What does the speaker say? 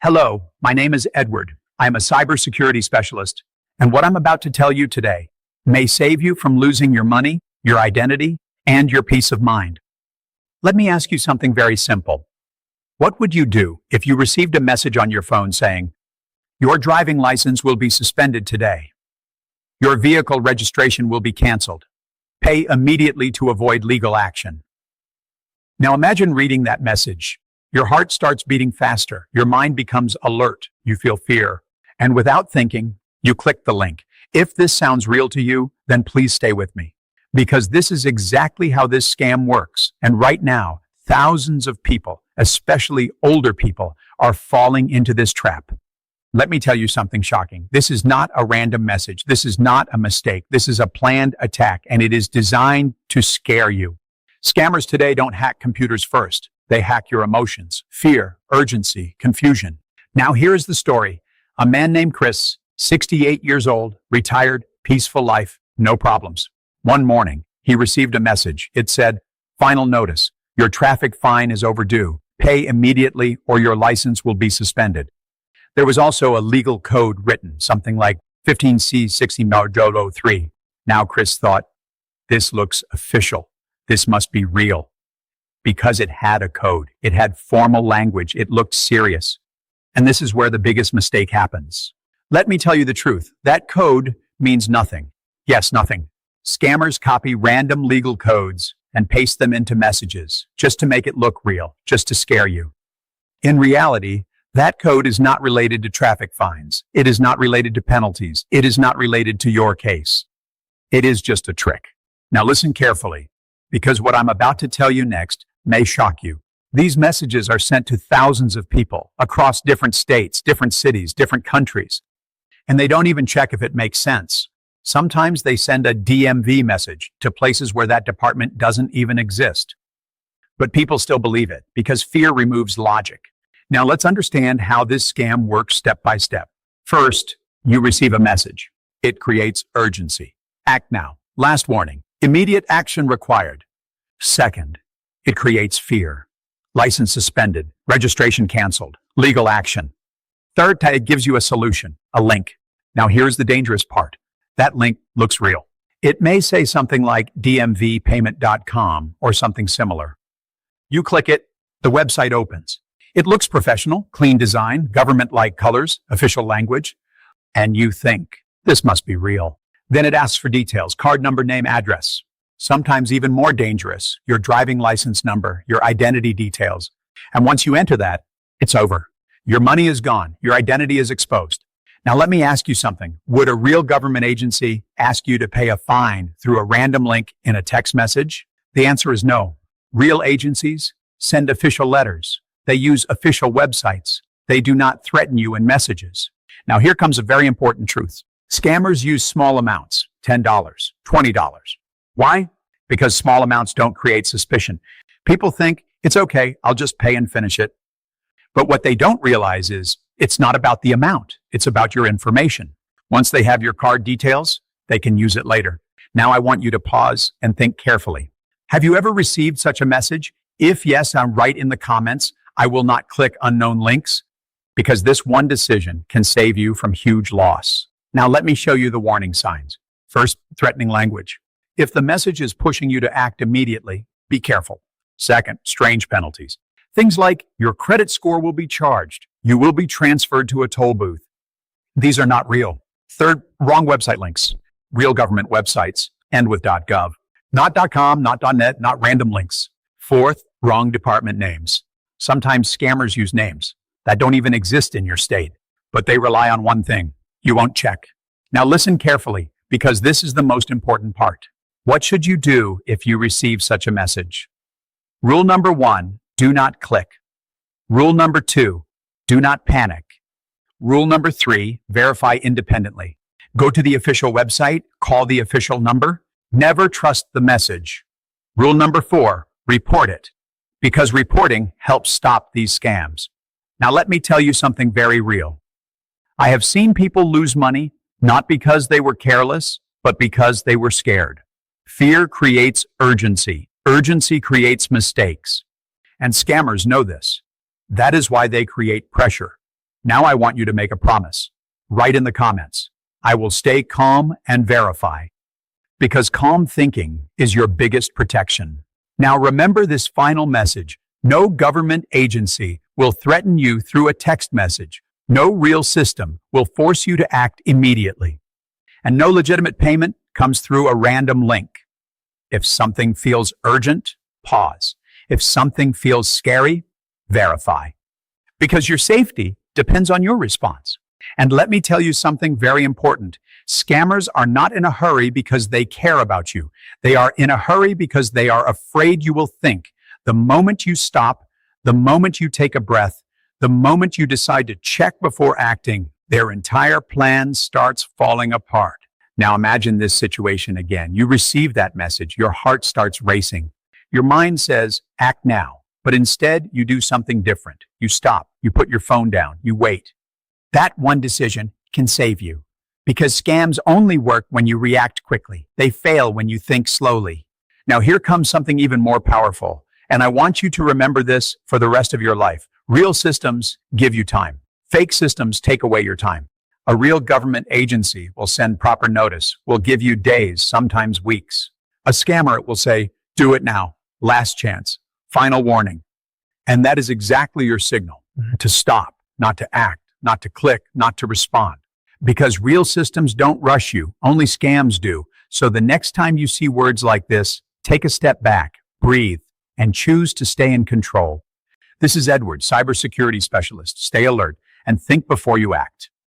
Hello, my name is Edward. I'm a cybersecurity specialist, and what I'm about to tell you today may save you from losing your money, your identity, and your peace of mind. Let me ask you something very simple. What would you do if you received a message on your phone saying, "Your driving license will be suspended today. Your vehicle registration will be canceled. Pay immediately to avoid legal action"? Now imagine reading that message. Your heart starts beating faster. Your mind becomes alert. You feel fear. And without thinking, you click the link. If this sounds real to you, then please stay with me, because this is exactly how this scam works. And right now, thousands of people, especially older people, are falling into this trap. Let me tell you something shocking. This is not a random message. This is not a mistake. This is a planned attack, and it is designed to scare you. Scammers today don't hack computers first. They hack your emotions, fear, urgency, confusion. Now here's the story. A man named Chris, 68 years old, retired, peaceful life, no problems. One morning, he received a message. It said, "Final notice. Your traffic fine is overdue. Pay immediately or your license will be suspended." There was also a legal code written, something like 15C6003. Now Chris thought, this looks official. This must be real. Because it had a code. It had formal language. It looked serious. And this is where the biggest mistake happens. Let me tell you the truth. That code means nothing. Yes, nothing. Scammers copy random legal codes and paste them into messages just to make it look real, just to scare you. In reality, that code is not related to traffic fines. It is not related to penalties. It is not related to your case. It is just a trick. Now listen carefully, because what I'm about to tell you next may shock you. These messages are sent to thousands of people across different states, different cities, different countries. And they don't even check if it makes sense. Sometimes they send a DMV message to places where that department doesn't even exist. But people still believe it because fear removes logic. Now let's understand how this scam works step by step. First, you receive a message. It creates urgency. Act now. Last warning. Immediate action required. Second, it creates fear. License suspended, registration canceled, legal action. Third, it gives you a solution, a link. Now here's the dangerous part. That link looks real. It may say something like dmvpayment.com or something similar. You click it, the website opens. It looks professional, clean design, government-like colors, official language, and you think, this must be real. Then it asks for details, card number, name, address. Sometimes even more dangerous, your driving license number, your identity details. And once you enter that, it's over. Your money is gone. Your identity is exposed. Now let me ask you something. Would a real government agency ask you to pay a fine through a random link in a text message? The answer is no. Real agencies send official letters. They use official websites. They do not threaten you in messages. Now here comes a very important truth. Scammers use small amounts, $10, $20. Why? Because small amounts don't create suspicion. People think, it's okay, I'll just pay and finish it. But what they don't realize is, it's not about the amount, it's about your information. Once they have your card details, they can use it later. Now I want you to pause and think carefully. Have you ever received such a message? If yes, write in the comments, I will not click unknown links, because this one decision can save you from huge loss. Now let me show you the warning signs. First, threatening language. If the message is pushing you to act immediately, be careful. Second, strange penalties. Things like your credit score will be charged. You will be transferred to a toll booth. These are not real. Third, wrong website links. Real government websites end with .gov. Not .com, not .net, not random links. Fourth, wrong department names. Sometimes scammers use names that don't even exist in your state, but they rely on one thing. You won't check. Now listen carefully, because this is the most important part. What should you do if you receive such a message? Rule number 1, do not click. Rule number 2, do not panic. Rule number 3, verify independently. Go to the official website, call the official number. Never trust the message. Rule number 4, report it, because reporting helps stop these scams. Now let me tell you something very real. I have seen people lose money, not because they were careless, but because they were scared. Fear creates urgency. Urgency creates mistakes. And scammers know this. That is why they create pressure. Now I want you to make a promise. Write in the comments. I will stay calm and verify. Because calm thinking is your biggest protection. Now remember this final message. No government agency will threaten you through a text message. No real system will force you to act immediately. And no legitimate payment comes through a random link. If something feels urgent, pause. If something feels scary, verify. Because your safety depends on your response. And let me tell you something very important. Scammers are not in a hurry because they care about you. They are in a hurry because they are afraid you will think. The moment you stop, the moment you take a breath, the moment you decide to check before acting, their entire plan starts falling apart. Now imagine this situation again. You receive that message. Your heart starts racing. Your mind says, act now. But instead, you do something different. You stop. You put your phone down. You wait. That one decision can save you. Because scams only work when you react quickly. They fail when you think slowly. Now here comes something even more powerful. And I want you to remember this for the rest of your life. Real systems give you time. Fake systems take away your time. A real government agency will send proper notice, will give you days, sometimes weeks. A scammer will say, do it now, last chance, final warning. And that is exactly your signal to stop, not to act, not to click, not to respond. Because real systems don't rush you, only scams do. So the next time you see words like this, take a step back, breathe, and choose to stay in control. This is Edward, cybersecurity specialist. Stay alert and think before you act.